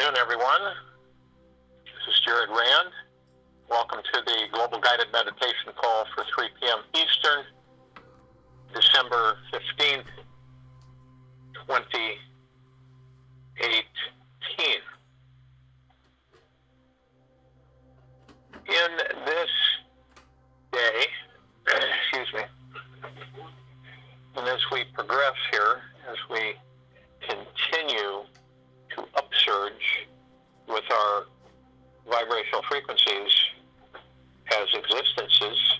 afternoon, everyone. This is Jared Rand. Welcome to the Global Guided Meditation Call for 3 p.m. Eastern, December 15th, 2018. In this day, and as we progress here, as we continue to upsurge with our vibrational frequencies as existences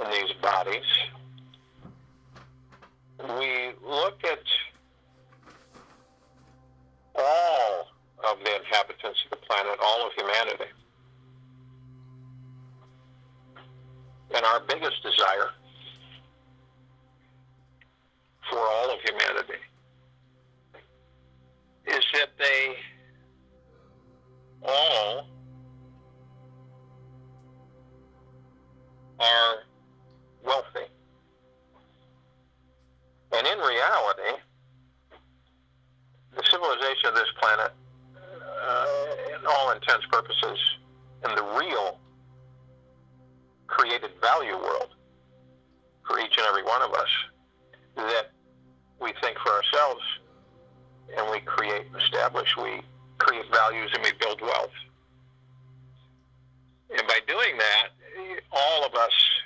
in these bodies, we look at all of the inhabitants of the planet, all of humanity. And our biggest desire for all of humanity is that they all are wealthy. And in reality, the civilization of this planet, in all intents and purposes, in the real created value world for each and every one of us, that we think for ourselves and we create and establish, we create values and we build wealth. And by doing that, all of us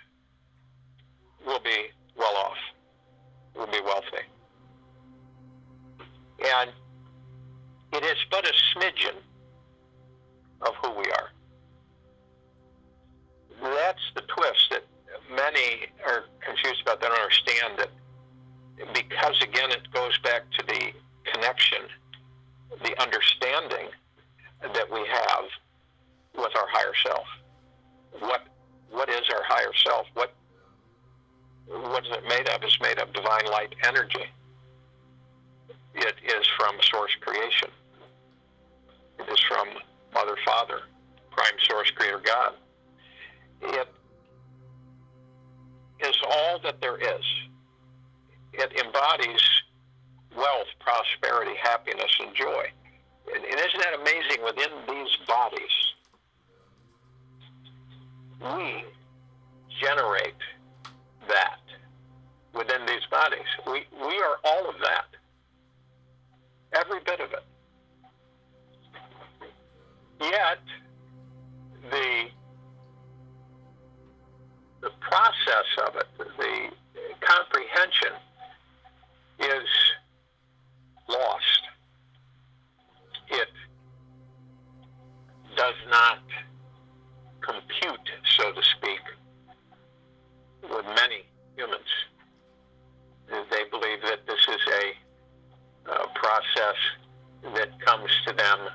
will be well off, will be wealthy. And it is but a smidgen of who we are. That's the twist that many are confused about. They don't understand that, because again it goes back to the connection, the understanding that we have with our higher self. What is our higher self? What is it made of? It's made of divine light energy. It is from source creation. It is from Mother, Father, Prime Source, Creator God. It is all that there is. It embodies wealth, prosperity, happiness, and joy. And isn't that amazing? Within these bodies, we generate that. Within these bodies, we are all of that. Every bit of it. Yet, the process of it, the comprehension, is lost. It does not compute, so to speak, with many humans. They believe that this is a process that comes to them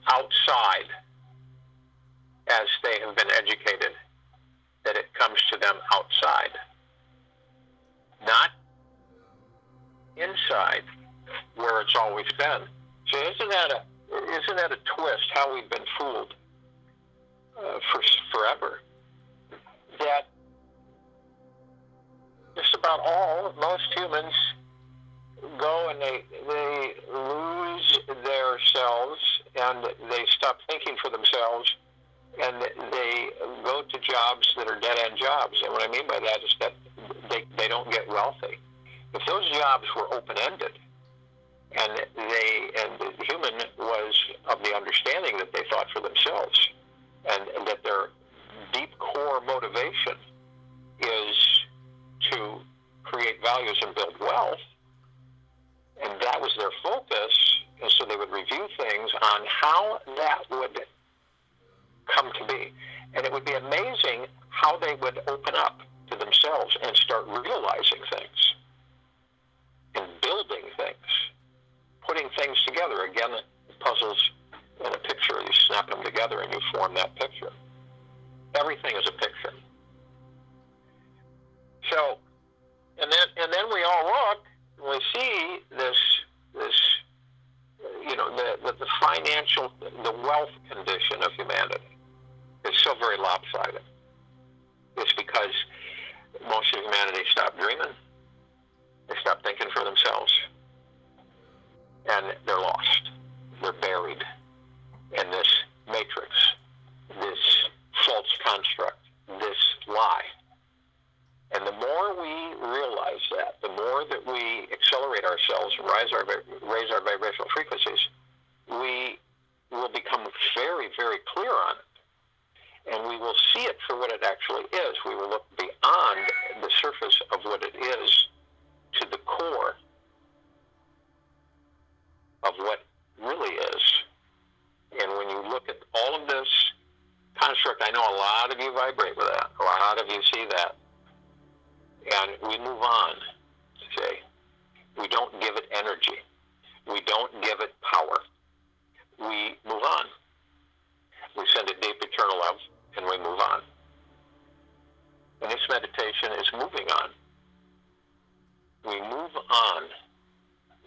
outside, as they have been educated, that it comes to them outside, not inside, where it's always been. So isn't that a twist? How we've been fooled for forever? That just about most humans go and they lose their selves, and they stop thinking for themselves, and they go to jobs that are dead-end jobs. And what I mean by that is that they don't get wealthy. If those jobs were open-ended, and the human was of the understanding that they thought for themselves, and that their deep core motivation is to create values and build wealth, and that was their focus, and so they would review things on how that would come to be. And it would be amazing how they would open up to themselves and start realizing things and building things, putting things together. Again, puzzles in a picture, you snap them together and you form that picture. Everything is a picture. So, and then we all look, and we see this the financial, the wealth condition of humanity is so very lopsided. It's because most of humanity stopped dreaming. They stopped thinking for themselves. And they're lost. They're buried in this matrix, this false construct, this lie. And the more we realize that, the more that we accelerate ourselves and raise our vibrational frequencies, we will become very, very clear on it. And we will see it for what it actually is. We will look beyond the surface of what it is to the core of what really is. And when you look at all of this construct, I know a lot of you vibrate with that. A lot of you see that. And we move on, see. We don't give it energy. We don't give it power. We move on. We send it deep eternal love, and we move on. And this meditation is moving on. We move on.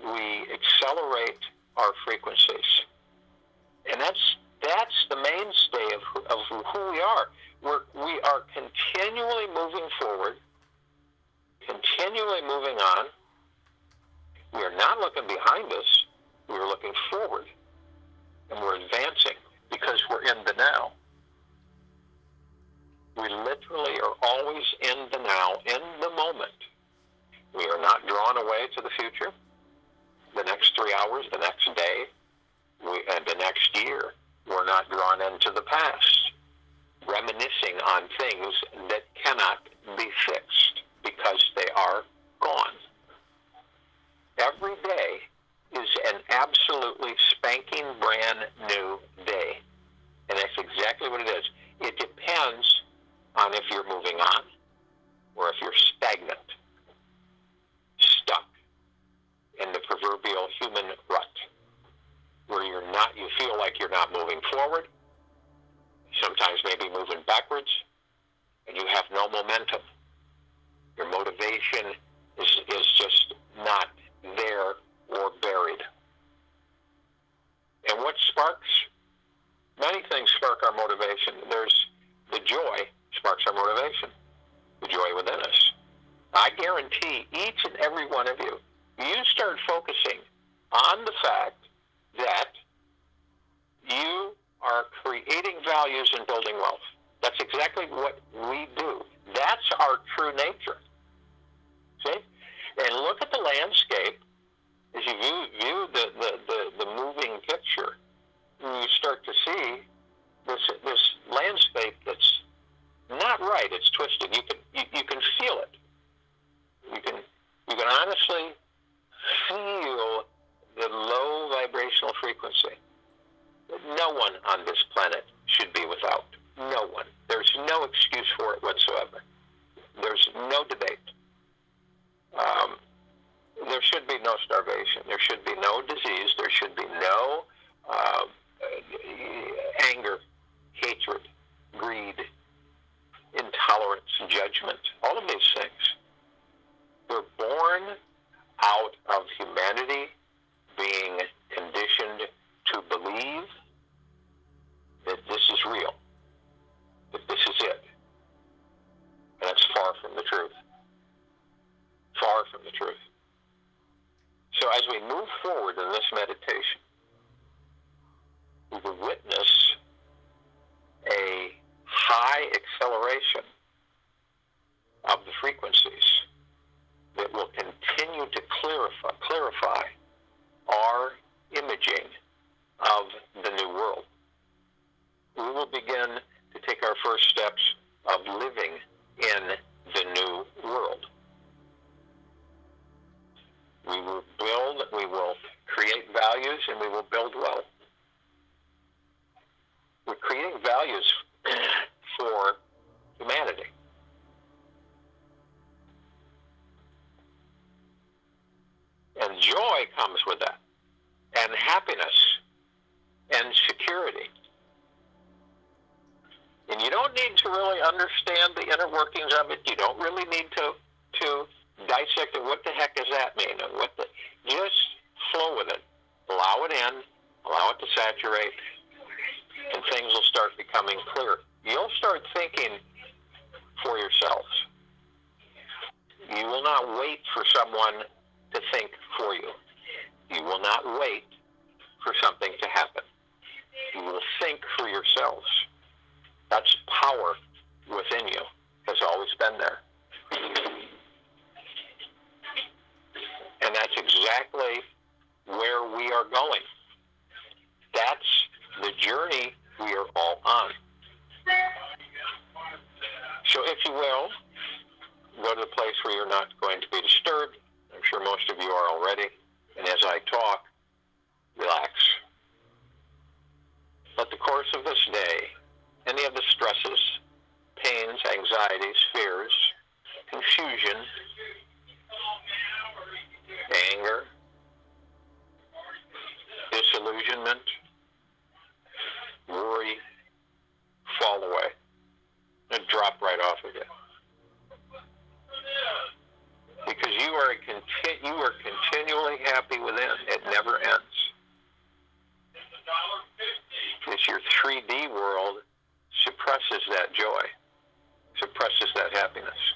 We accelerate our frequencies. And that's the mainstay of who we are. We are continually moving forward, continually moving on. We are not looking behind us. We are looking forward. And we're advancing because we're in the now. We literally are always in the now, in the moment. We are not drawn away to the future, the next 3 hours, the next day, and the next year. We're not drawn into the past, reminiscing on things that cannot be fixed because they are gone. Every day is an absolutely spanking brand new day. And that's exactly what it is. It depends on if you're moving on or if you're stagnant, stuck in the proverbial human rut, where you feel like you're not moving forward, sometimes maybe moving backwards, and you have no momentum. Your motivation is just not there or buried. And what sparks? Many things spark our motivation. There's the joy sparks our motivation, the joy within us. I guarantee each and every one of you, you start focusing on the fact that you are creating values and building wealth. That's exactly what we do. That's our true nature. See? And look at the landscape as you view the moving picture. You start to see this landscape that's not right. It's twisted. You can feel it. You can honestly feel the low vibrational frequency that no one on this planet should be without. No one. There's no excuse for it whatsoever. There's no debate. There should be no starvation. There should be no disease. There should be no anger, hatred, greed, intolerance, judgment, all of these things. We're born out of humanity being conditioned to believe that this is real, that this is it. And that's far from the truth. Far from the truth. So as we move forward in this meditation, we will witness a high acceleration of the frequencies that will continue to clarify our imaging of the new world. We will begin to take our first steps of living in the new world. We will build, we will create values, and we will build wealth. We're creating values for humanity. And joy comes with that, and happiness, and security. And you don't need to really understand the inner workings of it. You don't really need to dissect it. What the heck does that mean? And just flow with it. Allow it in. Allow it to saturate. And things will start becoming clear. You'll start thinking for yourselves. You will not wait for someone to think for you. You will not wait for something to happen. You will think for yourselves. That's power within you. Has always been there. And that's exactly where we are going. That's the journey we are all on. So if you will, go to the place where you're not going to be disturbed. I'm sure most of you are already. And as I talk, relax. Let the course of this day, any of the stresses, pains, anxieties, fears, confusion, anger, disillusionment, worry, fall away and drop right off of you. Because you are continually happy within. It never ends. It's your 3D world suppresses that joy, suppresses that happiness.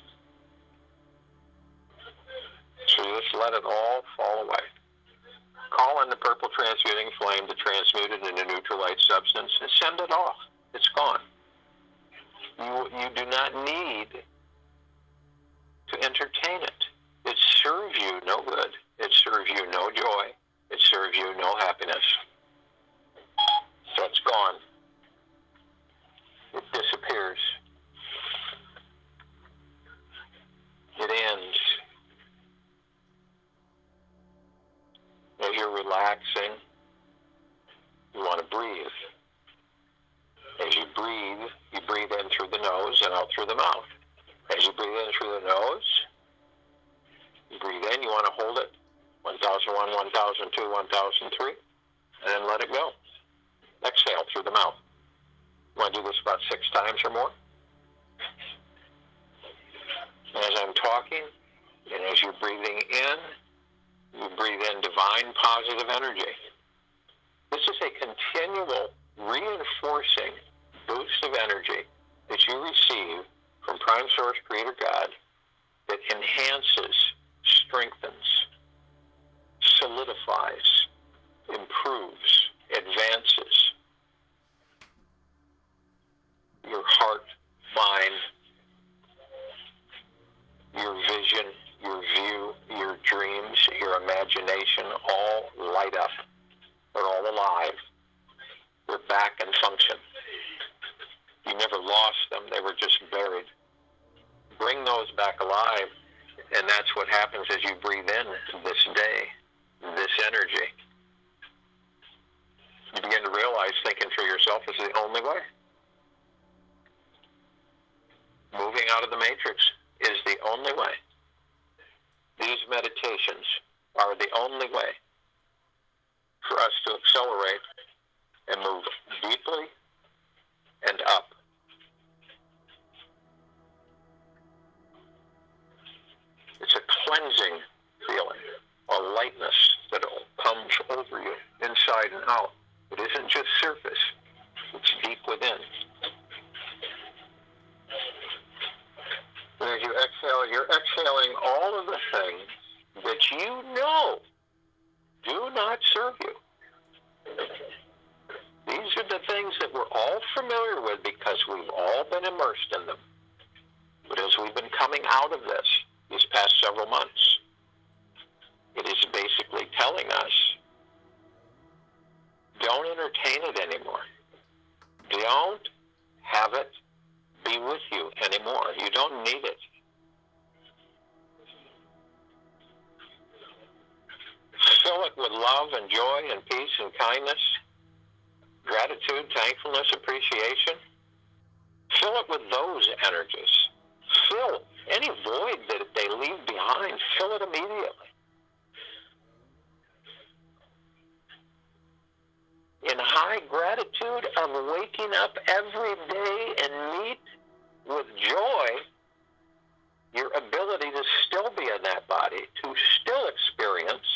So just let it all fall away. Call on the purple transmuting flame to transmute it into neutral light substance and send it off. It's gone. You do not need to entertain it. It serves you no good. It serves you no joy. It serves you no happiness. So it's gone. It disappears. It ends. As you're relaxing, you want to breathe. As you breathe in through the nose and out through the mouth. As you breathe in through the nose, you breathe in, you want to hold it, 1001, 1002, 1003, and then let it go. Exhale through the mouth. You want to do this about 6 times or more? As I'm talking, and as you're breathing in, you breathe in divine positive energy. This is a continual reinforcing boost of energy that you receive from Prime Source Creator God that enhances, strengthens, solidifies, improves, advances your heart, mind, your vision, your view, your dreams, your imagination, all light up. They're all alive. They're back in function. You never lost them. They were just buried. Bring those back alive, and that's what happens as you breathe in this day, this energy. You begin to realize thinking for yourself is the only way. Moving out of the matrix is the only way. These meditations are the only way for us to accelerate and move deeply and up. It's a cleansing feeling, a lightness that comes over you, inside and out. It isn't just surface, it's deep within. And as you exhale, you're exhaling all of the things that you know do not serve you. These are the things that we're all familiar with because we've all been immersed in them. But as we've been coming out of this these past several months, it is basically telling us, don't entertain it anymore. Don't have it be with you anymore. You don't need it. Fill it with love and joy and peace and kindness, gratitude, thankfulness, appreciation. Fill it with those energies. Fill any void that they leave behind. Fill it immediately. In high gratitude of waking up every day and meet with joy your ability to still be in that body, to still experience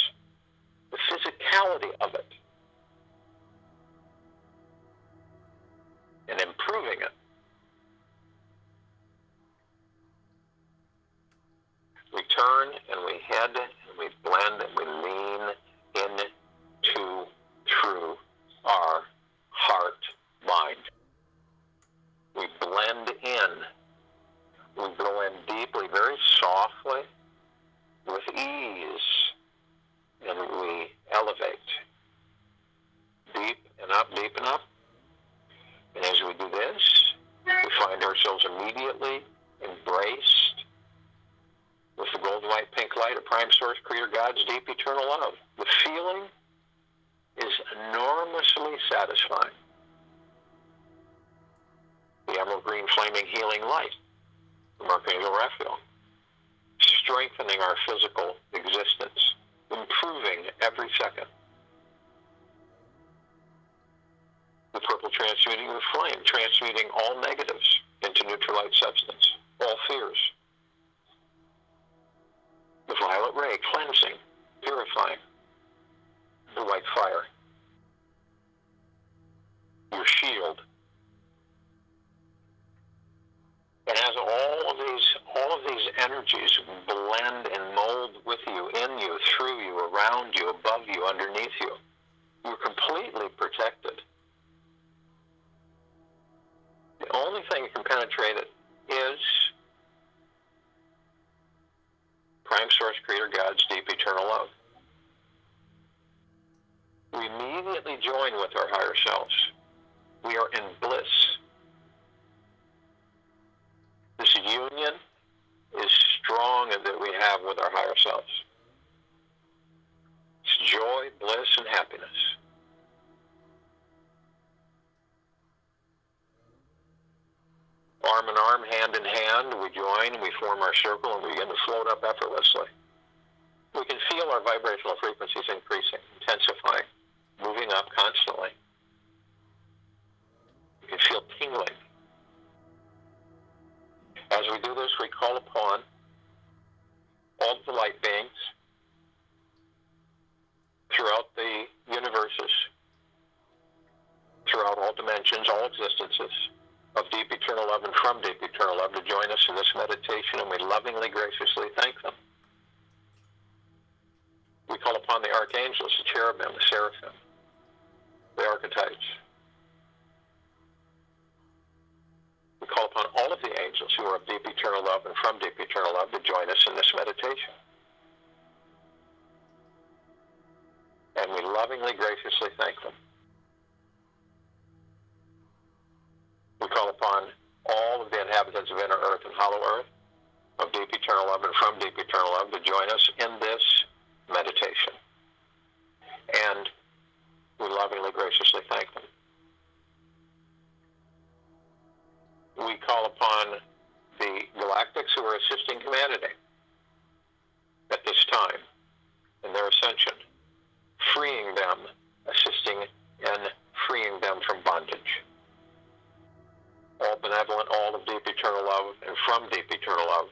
the physicality of it and improving it. We turn and we head and we blend and we lean into true in. We go in deeply, very softly, with ease, and we elevate. Deep and up, deep and up. And as we do this, we find ourselves immediately embraced with the golden white pink light of Prime Source Creator God's deep eternal love. The feeling is enormously satisfying. The emerald green flaming healing light from Archangel Raphael, strengthening our physical existence, improving every second. The purple transmuting the flame, transmuting all negatives into neutral light substance, all fears. The violet ray, cleansing, purifying. The white fire, your shield. And as all of these energies blend and mold with you, in you, through you, around you, above you, underneath you, you're completely protected. The only thing that can penetrate it is Prime Source Creator God's deep eternal love. We immediately join with our higher selves. We are in bliss. This union is strong that we have with our higher selves. It's joy, bliss, and happiness. Arm in arm, hand in hand, we join, we form our circle, and we begin to float up effortlessly. We can feel our vibrational frequencies increasing, intensifying, moving up constantly. You can feel tingling. As we do this, we call upon all the light beings throughout the universes, throughout all dimensions, all existences, of deep eternal love and from deep eternal love to join us in this meditation, and we lovingly, graciously thank them. We call upon the archangels, the cherubim, the seraphim, the archetypes. We call upon all of the angels who are of deep eternal love and from deep eternal love to join us in this meditation. And we lovingly, graciously thank them. We call upon all of the inhabitants of inner earth and hollow earth, of deep eternal love and from deep eternal love, to join us in this meditation. And we lovingly, graciously thank them. We call upon the galactics who are assisting humanity at this time in their ascension, freeing them, assisting in freeing them from bondage. All benevolent, all of deep eternal love and from deep eternal love.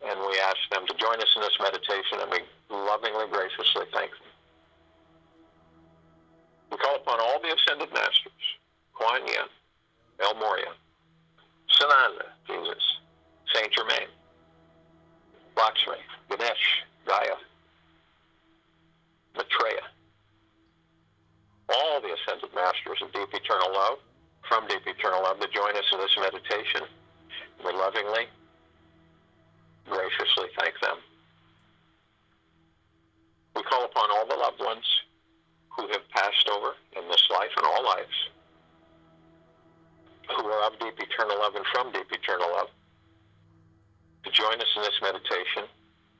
And we ask them to join us in this meditation, and we lovingly, graciously thank them. We call upon all the ascended masters, Kuan Yin, El Morya, Sananda, Jesus, Saint Germain, Lakshmi, Ganesh, Gaia, Maitreya, all the ascended masters of deep eternal love, from deep eternal love, to join us in this meditation. We lovingly, graciously thank them. We call upon all the loved ones who have passed over in this life and all lives, who are of deep eternal love and from deep eternal love, to join us in this meditation,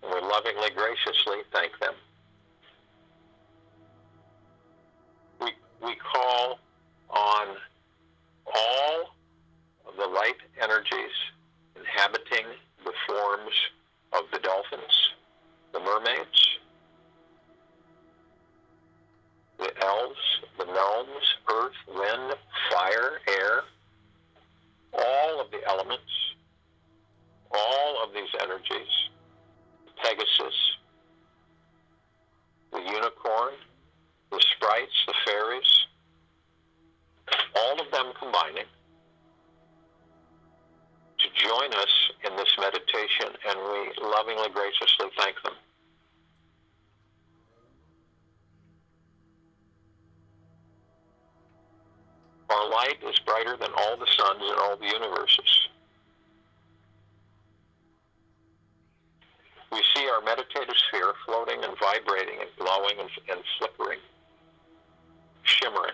and we lovingly, graciously thank them. We call on all of the light energies inhabiting the forms of the dolphins, the mermaids, the elves, the gnomes, earth, wind, fire, air, all of the elements, all of these energies, Pegasus, the unicorn, the sprites, the fairies, all of them combining to join us in this meditation, and we lovingly, graciously thank them. Our light is brighter than all the suns in all the universes. We see our meditative sphere floating and vibrating and glowing and flickering, shimmering.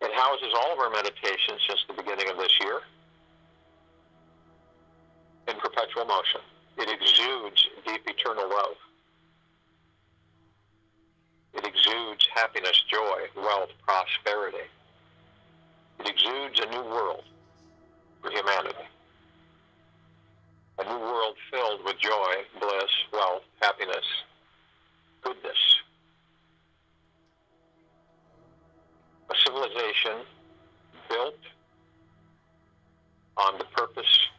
It houses all of our meditations since the beginning of this year in perpetual motion. It exudes deep eternal love. It exudes happiness, joy, wealth, prosperity. It exudes a new world for humanity. A new world filled with joy, bliss, wealth, happiness, goodness. A civilization built on the purpose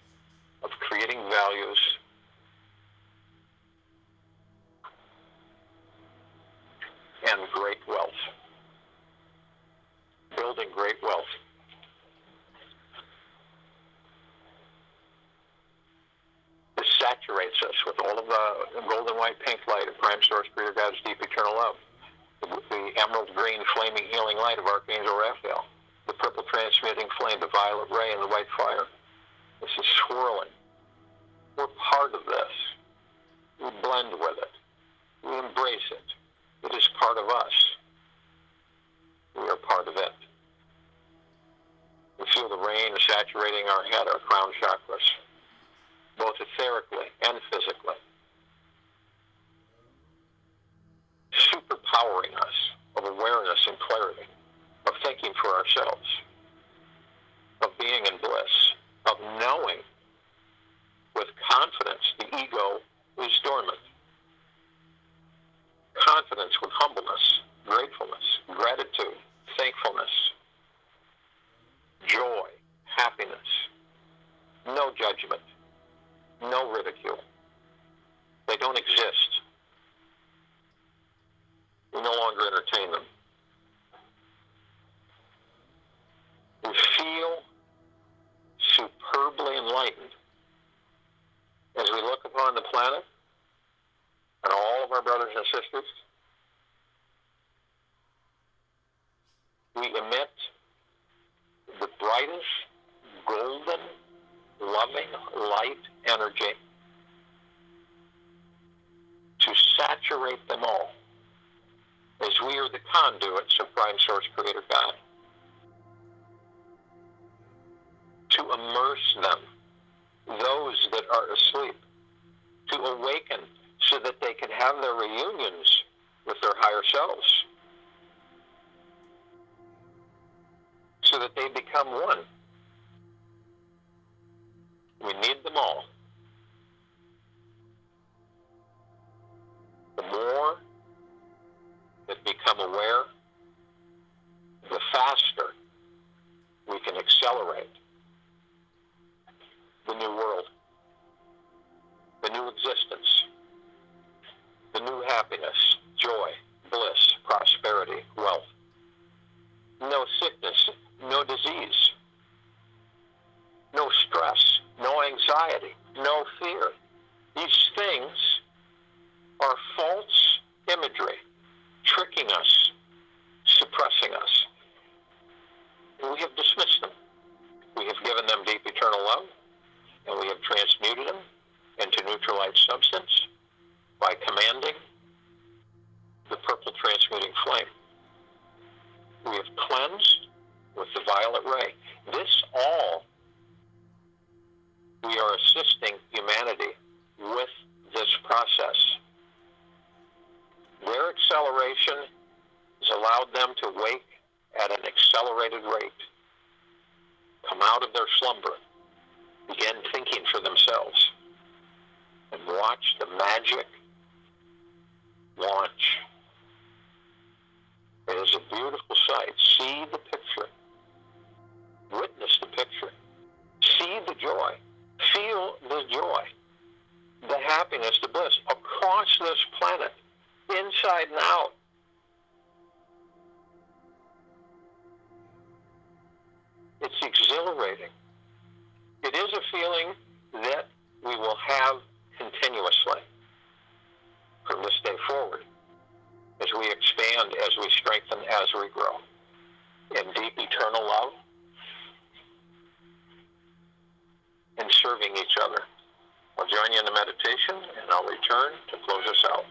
of creating values and great wealth. Building great wealth. This saturates us with all of the golden white pink light of Prime Source Creator God's deep eternal love. The emerald green flaming healing light of Archangel Raphael. The purple transmuting flame, the violet ray, and the white fire. This is swirling. We're part of this. We blend with it. We embrace it. It is part of us. We are part of it. We feel the rain saturating our head, our crown chakras, both etherically and physically, superpowering us of awareness and clarity, of thinking for ourselves, of being in bliss, of knowing with confidence the ego is dormant. Confidence with humbleness, gratefulness, gratitude, thankfulness, joy, happiness, no judgment, no ridicule. They don't exist. We no longer entertain them. We feel superbly enlightened as we look upon the planet and all of our brothers and sisters. We emit the brightest, golden, loving light energy to saturate them all, as we are the conduits of Prime Source Creator God, to immerse them, those that are asleep, to awaken so that they can have their reunions with their higher selves, so that they become one. We need them all. The more that become aware, the faster we can accelerate the new world, the new existence, the new happiness, joy, bliss, prosperity, wealth. No sickness, no disease, no stress, no anxiety, no fear. These things are false imagery, tricking us, suppressing us. And we have dismissed them. We have given them deep eternal love, and we have transmuted them into neutralized substance by commanding the purple transmuting flame. We have cleansed with the violet ray. This all, we are assisting humanity with this process. Their acceleration has allowed them to wake at an accelerated rate, come out of their slumber, begin thinking for themselves, and watch the magic launch. It is a beautiful sight. See the picture. Witness the picture. See the joy. Feel the joy, the happiness, the bliss across this planet, inside and out. It's exhilarating. It is a feeling that we will have continuously from this day forward, as we expand, as we strengthen, as we grow. serving each other. I'll join you in the meditation, and I'll return to close us out.